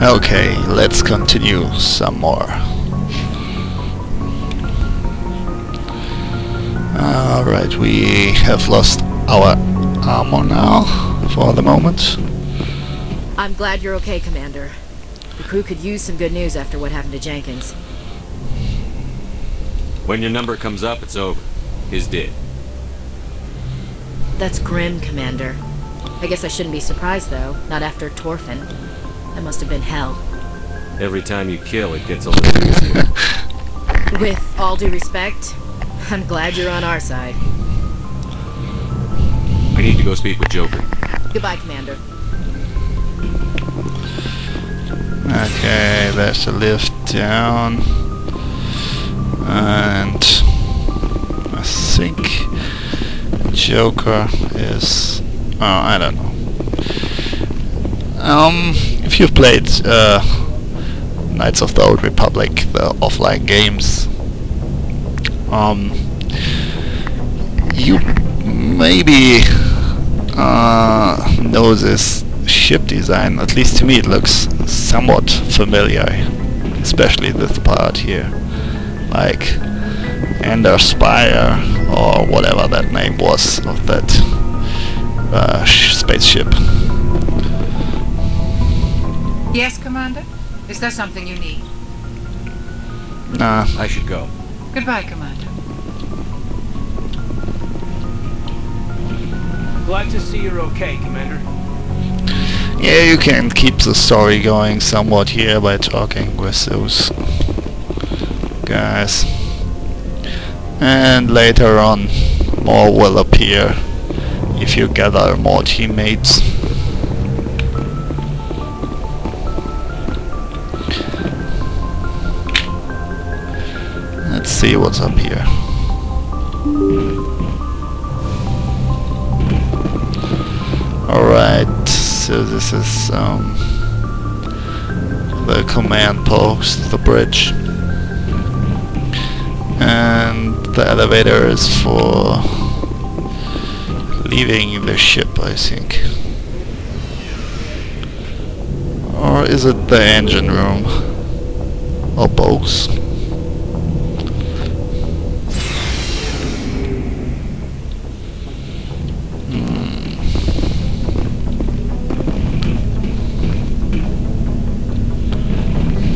Okay, let's continue some more. Alright, we have lost our armor now, for the moment. I'm glad you're okay, Commander. The crew could use some good news after what happened to Jenkins. When your number comes up, it's over. He's dead. That's grim, Commander. I guess I shouldn't be surprised, though. Not after Torfin. That must have been hell. Every time you kill, it gets a little easier. With all due respect, I'm glad you're on our side. I need to go speak with Joker. Goodbye, Commander. Okay, there's a lift down. And I think Joker is... oh, I don't know. If you've played Knights of the Old Republic, the offline games, you maybe know this ship design. At least to me it looks somewhat familiar, especially this part here, like Ender Spire or whatever that name was of that spaceship. Yes, Commander? Is there something you need? Nah. I should go. Goodbye, Commander. Glad to see you're okay, Commander. Yeah, you can keep the story going somewhat here by talking with those guys. And later on, more will appear if you gather more teammates. Let's see what's up here. Alright, so this is the command post, the bridge. And the elevator is for leaving the ship, I think. Or is it the engine room? Or both?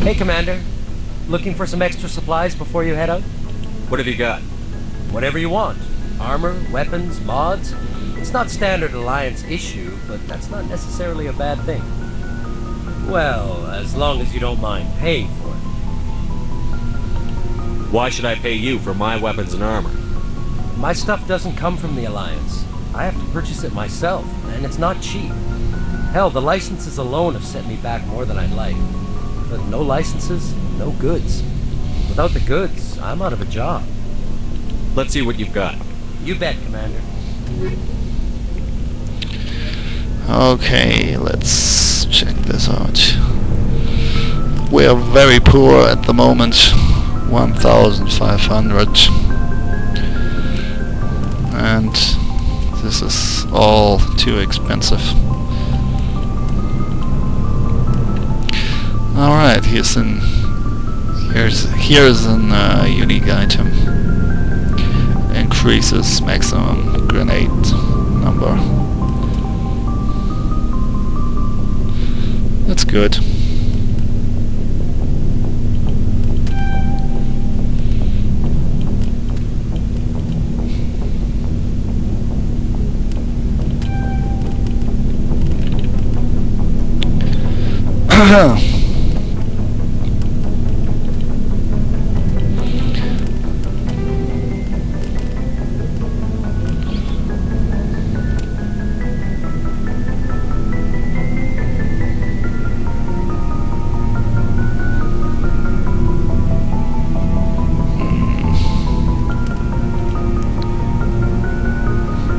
Hey, Commander. Looking for some extra supplies before you head out? What have you got? Whatever you want. Armor, weapons, mods. It's not standard Alliance issue, but that's not necessarily a bad thing. Well, as long as you don't mind paying for it. Why should I pay you for my weapons and armor? My stuff doesn't come from the Alliance. I have to purchase it myself, and it's not cheap. Hell, the licenses alone have set me back more than I'd like. But no licenses, no goods. Without the goods, I'm out of a job. Let's see what you've got. You bet, Commander. Okay, let's check this out. We are very poor at the moment. 1,500. And this is all too expensive. Alright, here's an unique item. Increases maximum grenade number. That's good.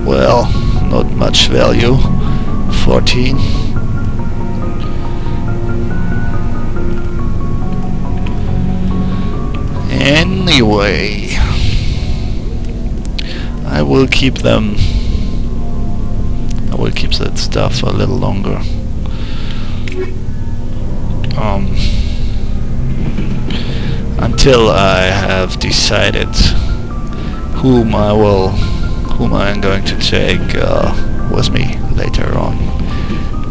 Well, not much value. 14. Anyway, I will keep them. I will keep that stuff a little longer. until I have decided whom I'm going to take with me later on,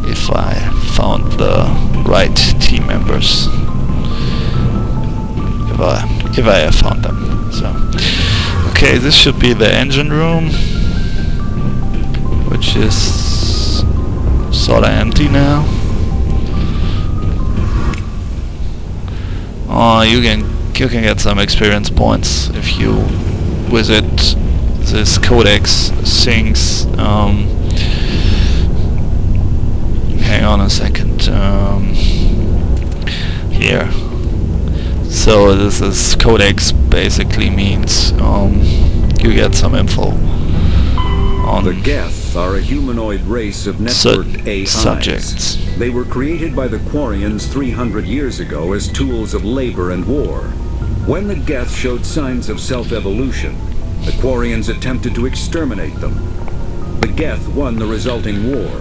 if I found the right team members, if I have found them. So, okay, this should be the engine room, which is sorta empty now. You can get some experience points if you visit this Codex things. Hang on a second. Here. So this is Codex basically means you get some info on the Geth are a humanoid race of networked AIs. Subjects. They were created by the Quarians 300 years ago as tools of labor and war. When the Geth showed signs of self-evolution, the Quarians attempted to exterminate them. The Geth won the resulting war.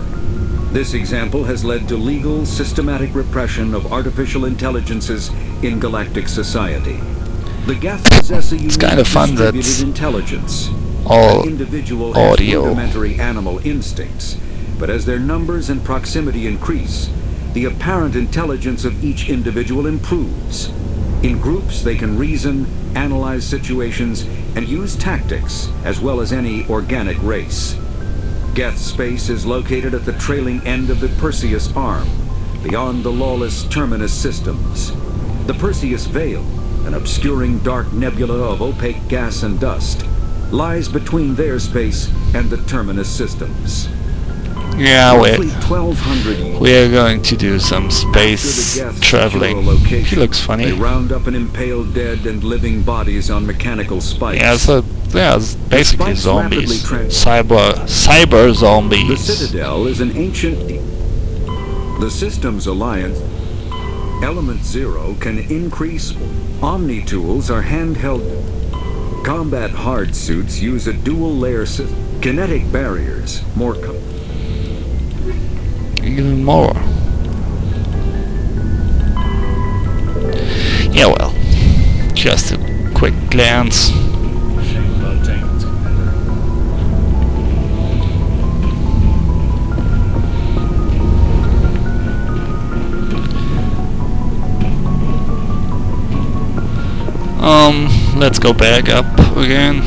This example has led to legal, systematic repression of artificial intelligences in galactic society. The Geth possess a unique kind of fun that distributed intelligence. all An individual has audio. rudimentary animal instincts, but as their numbers and proximity increase, the apparent intelligence of each individual improves. In groups, they can reason, analyze situations, and use tactics, as well as any organic race. Geth space is located at the trailing end of the Perseus Arm, beyond the lawless Terminus systems. The Perseus Veil, an obscuring dark nebula of opaque gas and dust, lies between their space and the Terminus systems. Yeah, Roughly 1200 years we are going to do some space after the Geth's traveling. secure location, He looks funny. They round up and impale dead and living bodies on mechanical spikes. Yeah, so yeah, it's basically spikes rapidly zombies. Cyber The zombies. Citadel is an ancient... The Systems Alliance, Element Zero, can increase... Omni-tools are handheld... Combat hard suits use a dual-layer system. Kinetic barriers, more... Even more. Yeah, well, just a quick glance. Let's go back up again.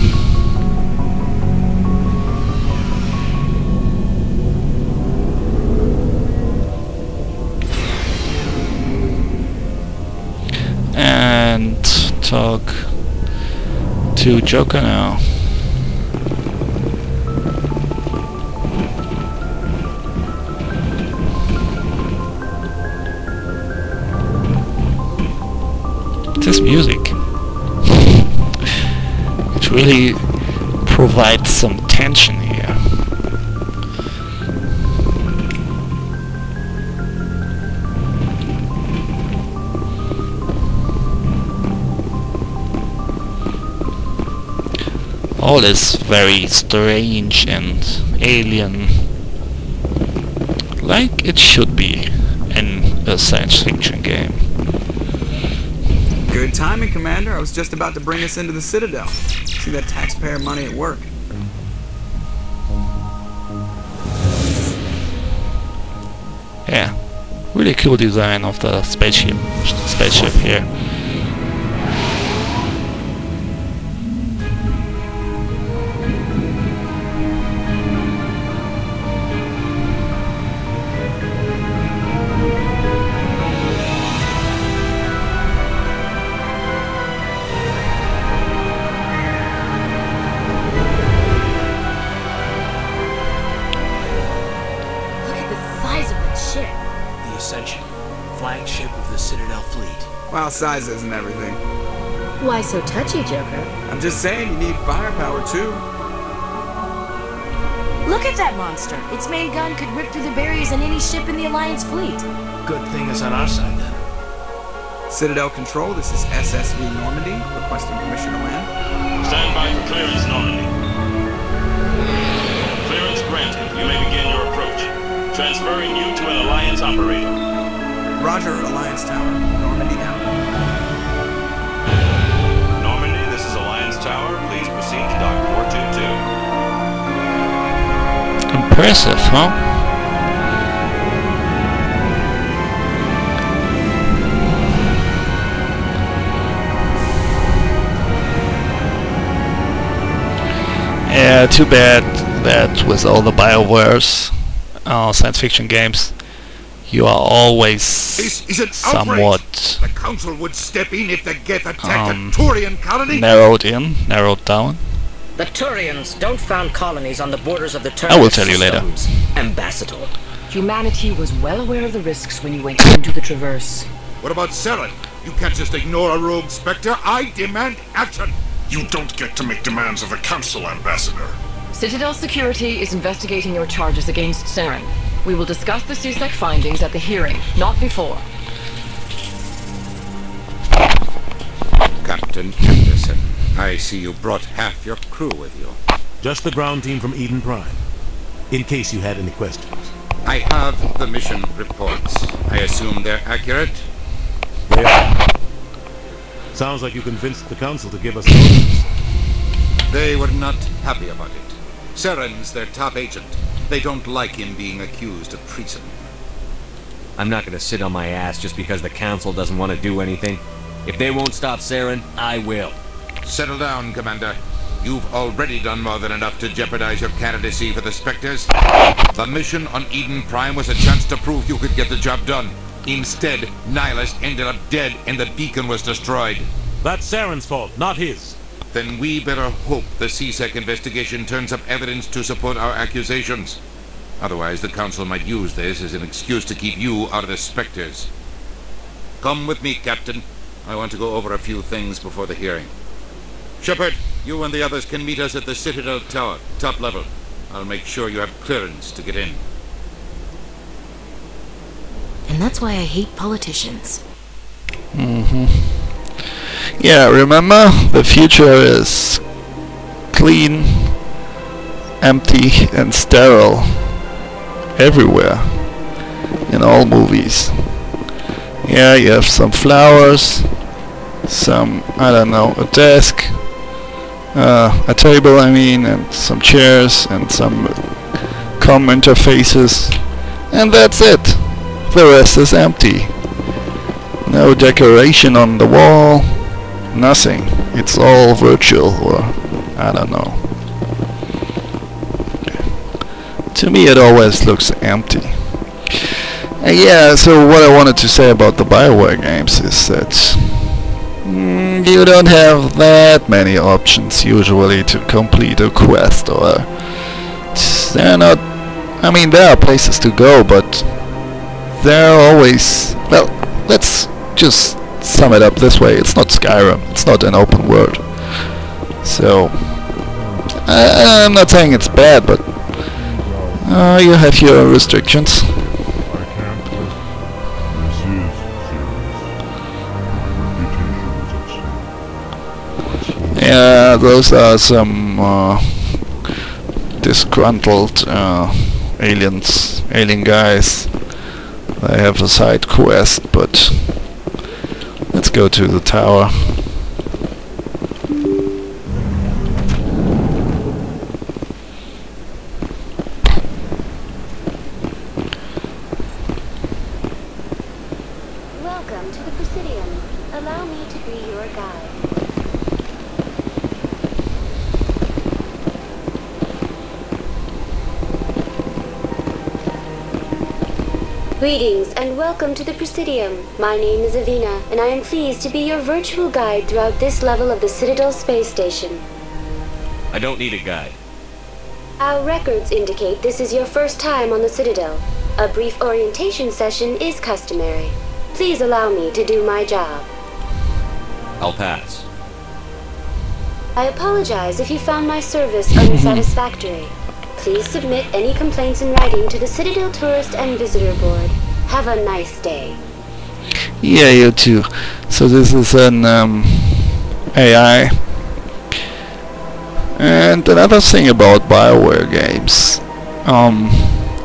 And talk to Joker now. This music, it really provides some tension here. All is very strange and alien, like it should be in a science fiction game. Good timing, Commander. I was just about to bring us into the Citadel. See that taxpayer money at work. Yeah, really cool design of the spaceship here. Ascension, flagship of the Citadel fleet. Well, size isn't everything. Why so touchy, Joker? I'm just saying you need firepower, too. Look at that monster. Its main gun could rip through the barriers in any ship in the Alliance fleet. Good thing it's on our side, then. Citadel Control, this is SSV Normandy, requesting permission to land. Stand by for clearance, Normandy. Clearance granted. You may begin your approach. Transferring you to an Alliance operator. Roger, Alliance Tower. Normandy now. Normandy, this is Alliance Tower. Please proceed to Dock 422. Impressive, huh? Yeah, too bad that with all the BioWare's science fiction games, you are always This is an somewhat outrage. The council would step in if the Geth attacked a Turian colony. narrowed down. The Turians don't found colonies on the borders of the Terminus I will tell you later. systems, Ambassador. Humanity was well aware of the risks when you went into the Traverse. What about Saren? You can't just ignore a rogue Spectre. I demand action. You don't get to make demands of the Council, Ambassador. Citadel Security is investigating your charges against Saren. We will discuss the CSEC findings at the hearing, not before. Captain Anderson, I see you brought half your crew with you. Just the ground team from Eden Prime, in case you had any questions. I have the mission reports. I assume they're accurate? They are. Sounds like you convinced the Council to give us notice. They were not happy about it. Saren's their top agent. They don't like him being accused of treason. I'm not gonna sit on my ass just because the Council doesn't want to do anything. If they won't stop Saren, I will. Settle down, Commander. You've already done more than enough to jeopardize your candidacy for the Spectres. The mission on Eden Prime was a chance to prove you could get the job done. Instead, Nihilus ended up dead and the beacon was destroyed. That's Saren's fault, not his. Then we better hope the CSEC investigation turns up evidence to support our accusations. Otherwise, the Council might use this as an excuse to keep you out of the Spectres. Come with me, Captain. I want to go over a few things before the hearing. Shepard, you and the others can meet us at the Citadel Tower, top level. I'll make sure you have clearance to get in. And that's why I hate politicians. Yeah, remember? The future is clean, empty and sterile. Everywhere. In all movies. Yeah, you have some flowers, some, I don't know, a desk, a table I mean, and some chairs and some comm interfaces. And that's it. The rest is empty. No decoration on the wall, nothing. It's all virtual, or I don't know. To me it always looks empty. Yeah, so what I wanted to say about the BioWare games is that you don't have that many options usually to complete a quest, or they're not, I mean there are places to go, but they're always, well, let's just sum it up this way, it's not Skyrim, it's not an open world. So, I'm not saying it's bad, but you have your restrictions. Yeah, those are some disgruntled alien guys. They have a side quest, but let's go to the tower. Welcome to the Presidium. Allow me to be your guide. Greetings and welcome to the Presidium. My name is Avina, and I am pleased to be your virtual guide throughout this level of the Citadel space station. I don't need a guide. Our records indicate this is your first time on the Citadel. A brief orientation session is customary. Please allow me to do my job. I'll pass. I apologize if you found my service unsatisfactory. Please submit any complaints in writing to the Citadel Tourist and Visitor Board. Have a nice day. Yeah, you too. So this is an AI. And another thing about BioWare games.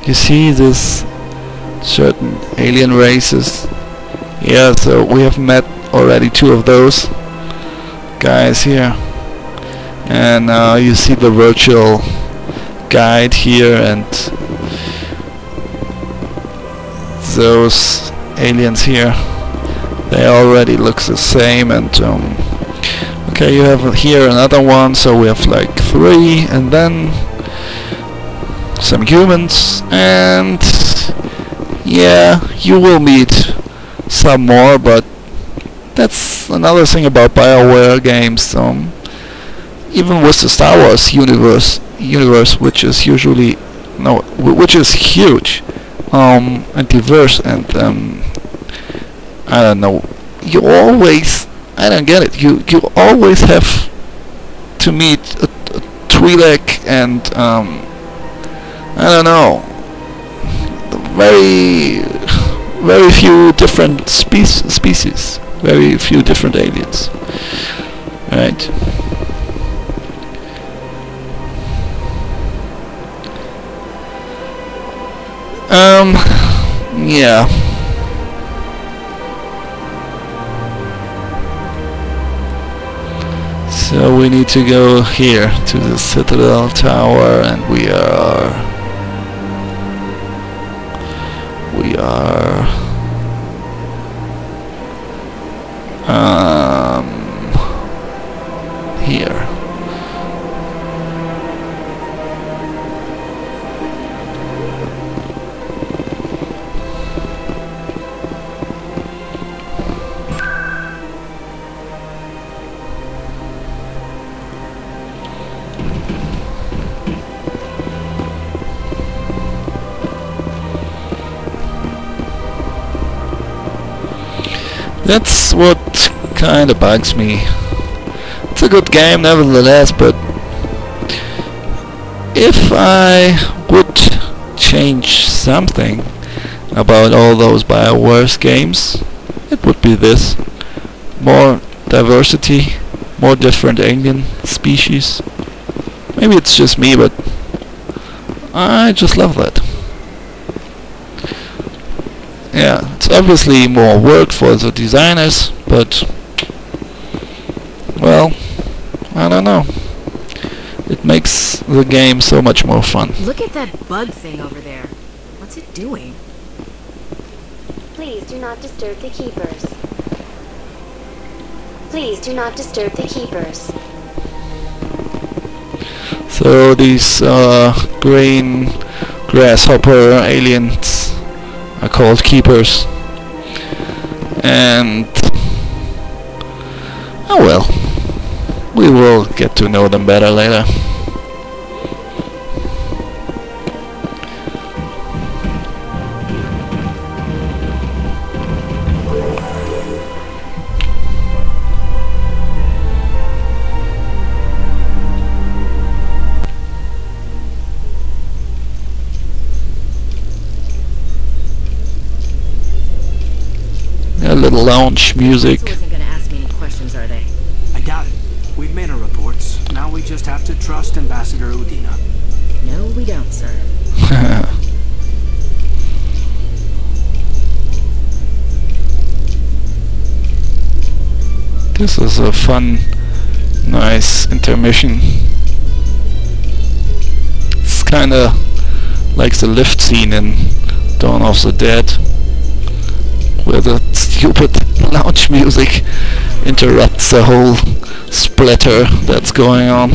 You see this certain alien races Yeah, so we have met already 2 of those guys here, and you see the virtual guide here, and those aliens here, they already look the same. And okay, you have here another one, so we have like 3, and then some humans, and yeah, you will meet some more, but that's another thing about BioWare games. Even with the Star Wars universe, which is usually which is huge and diverse, and I don't know. You always, I don't get it. You always have to meet a Twi'lek and I don't know. Very few different species. Very few different aliens. Right. Yeah. So we need to go here to the Citadel Tower, and we are here. That's what kinda bugs me. It's a good game nevertheless, but if I would change something about all those BioWare games, it would be this. More diversity, more different alien species. Maybe it's just me, but I just love that. Yeah, it's obviously more work for the designers, but well, I don't know. It makes the game so much more fun. Look at that bug thing over there. What's it doing? Please do not disturb the keepers. Please do not disturb the keepers. So these green grasshopper aliens are called keepers, and oh well, we will get to know them better later. A little lounge music. Council isn't gonna ask me any questions, are they? I doubt it. We've made our reports. Now we just have to trust Ambassador Udina. No, we don't, sir. This is a fun, nice intermission. It's kinda like the lift scene in Dawn of the Dead, where the stupid lounge music interrupts the whole splatter that's going on.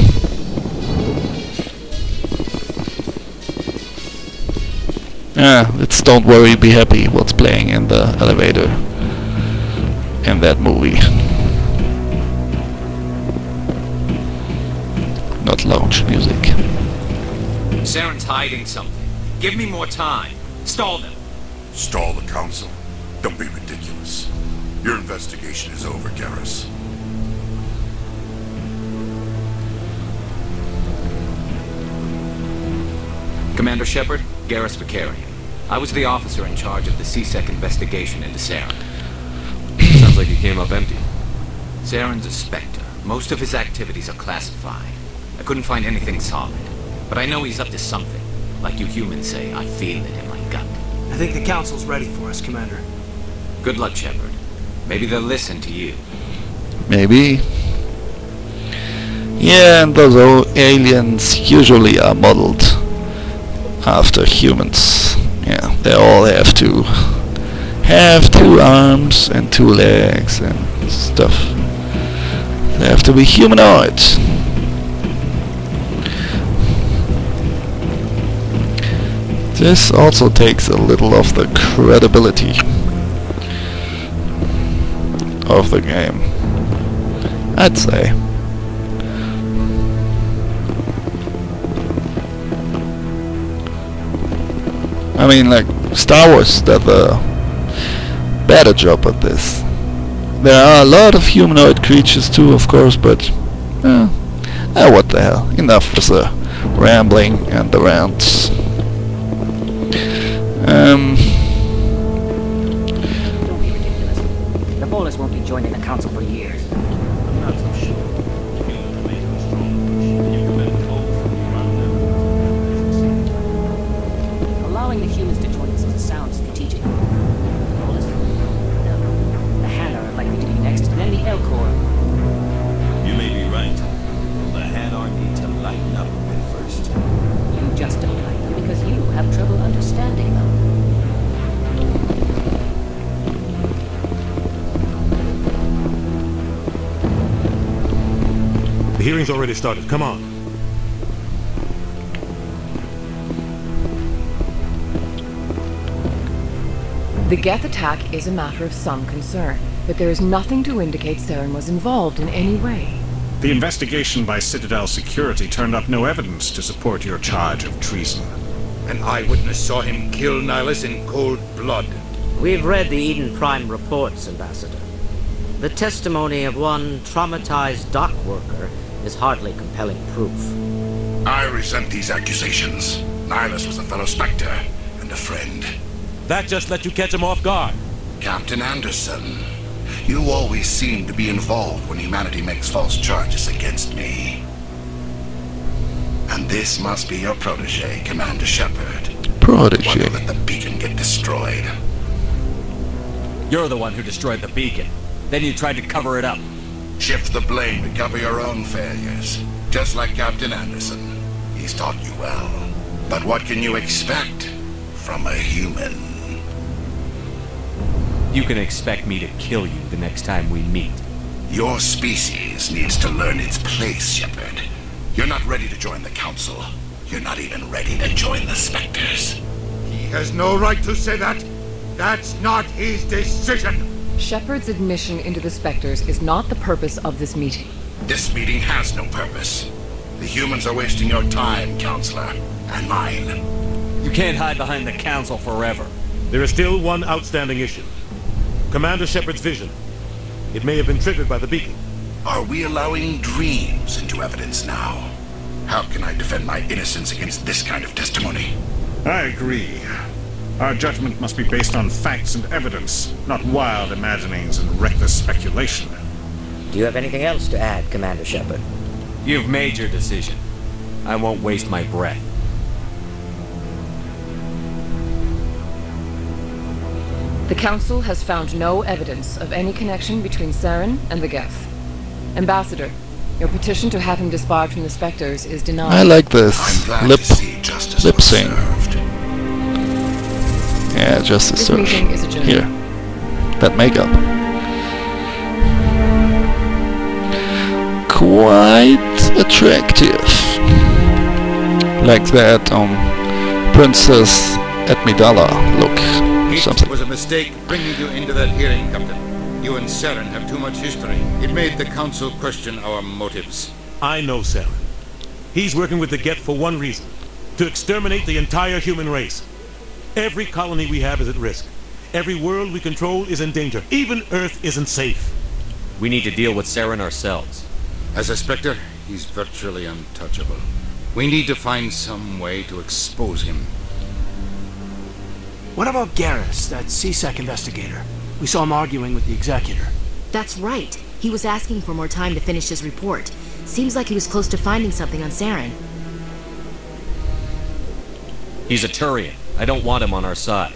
Yeah, it's Don't Worry, Be Happy what's playing in the elevator in that movie. Not lounge music. Saren's hiding something. Give me more time. Stall them. Stall the council? Don't be ridiculous. Your investigation is over, Garrus. Commander Shepard, Garrus Vakarian. I was the officer in charge of the C-Sec investigation into Saren. Sounds like you came up empty. Saren's a Spectre. Most of his activities are classified. I couldn't find anything solid. But I know he's up to something. Like you humans say, I feel it in my gut. I think the council's ready for us, Commander. Good luck, Shepard. Maybe they'll listen to you. Maybe. Yeah, and those aliens usually are modeled after humans. Yeah, they all have to have 2 arms and 2 legs and stuff. They have to be humanoid. This also takes a little of the credibility of the game, I'd say. I mean, like, Star Wars does a better job at this. There are a lot of humanoid creatures too, of course, but what the hell, enough with the rambling and the rants. Don't be ridiculous. The Bolus won't be joining the council for years. I'm not so sure. Humans are making a strong push, and you can bet cold from around them. Allowing the humans to join us is a sound strategic. Bolus? No. The Han are likely to be next, and then the Elcor. You may be right. The Hanar need to lighten up a bit first. You just don't like them because you have trouble understanding them. The hearing's already started. Come on. The Geth attack is a matter of some concern, but there is nothing to indicate Saren was involved in any way. The investigation by Citadel Security turned up no evidence to support your charge of treason. An eyewitness saw him kill Nihilus in cold blood. We've read the Eden Prime reports, Ambassador. The testimony of one traumatized dock worker is hardly compelling proof. I resent these accusations. Nihilus was a fellow Spectre and a friend. That just let you catch him off guard. Captain Anderson, you always seem to be involved when humanity makes false charges against me. And this must be your protege, Commander Shepard. Protege? One who let the beacon get destroyed. You're the one who destroyed the beacon. Then you tried to cover it up. Shift the blame to cover your own failures. Just like Captain Anderson. He's taught you well. But what can you expect from a human? You can expect me to kill you the next time we meet. Your species needs to learn its place, Shepard. You're not ready to join the Council. You're not even ready to join the Spectres. He has no right to say that. That's not his decision. Shepard's admission into the Spectres is not the purpose of this meeting. This meeting has no purpose. The humans are wasting your time, Counselor, and mine. You can't hide behind the Council forever. There is still one outstanding issue. Commander Shepard's vision. It may have been triggered by the beacon. Are we allowing dreams into evidence now? How can I defend my innocence against this kind of testimony? I agree. Our judgment must be based on facts and evidence, not wild imaginings and reckless speculation. Do you have anything else to add, Commander Shepard? You've made your decision. I won't waste my breath. The Council has found no evidence of any connection between Saren and the Geth. Ambassador, your petition to have him disbarred from the Spectres is denied. I like this lip sync. Yeah, justice This served. meeting is adjourned. Here, that makeup. Quite attractive. Like that Princess Amidala look. It was a mistake bringing you into that hearing, Captain. You and Saren have too much history. It made the Council question our motives. I know Saren. He's working with the Geth for one reason. To exterminate the entire human race. Every colony we have is at risk. Every world we control is in danger. Even Earth isn't safe. We need to deal with Saren ourselves. As a Spectre, he's virtually untouchable. We need to find some way to expose him. What about Garrus, that CSEC investigator? We saw him arguing with the Executor. That's right. He was asking for more time to finish his report. Seems like he was close to finding something on Saren. He's a Turian. I don't want him on our side.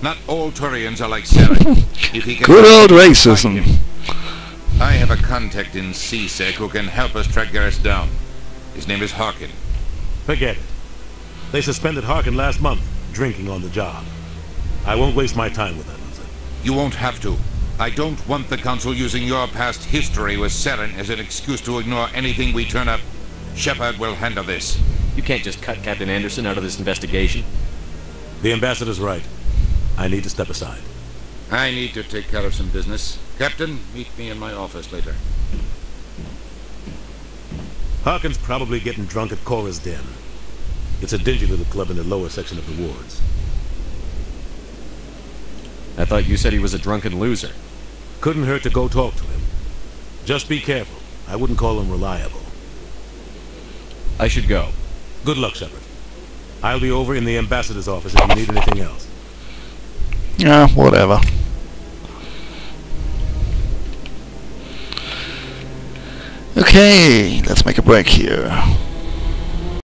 Not all Turians are like Saren. If he can Good old racism. I have a contact in C-Sec who can help us track Garrus down. His name is Harkin. Forget it. They suspended Harkin last month, drinking on the job. I won't waste my time with that. You won't have to. I don't want the Council using your past history with Saren as an excuse to ignore anything we turn up. Shepard will handle this. You can't just cut Captain Anderson out of this investigation. The Ambassador's right. I need to step aside. I need to take care of some business. Captain, meet me in my office later. Harkin's probably getting drunk at Cora's Den. It's a dingy little club in the lower section of the wards. I thought you said he was a drunken loser. Couldn't hurt to go talk to him. Just be careful. I wouldn't call him reliable. I should go. Good luck, Shepard. I'll be over in the Ambassador's office if you need anything else. Yeah, whatever. Okay, let's make a break here.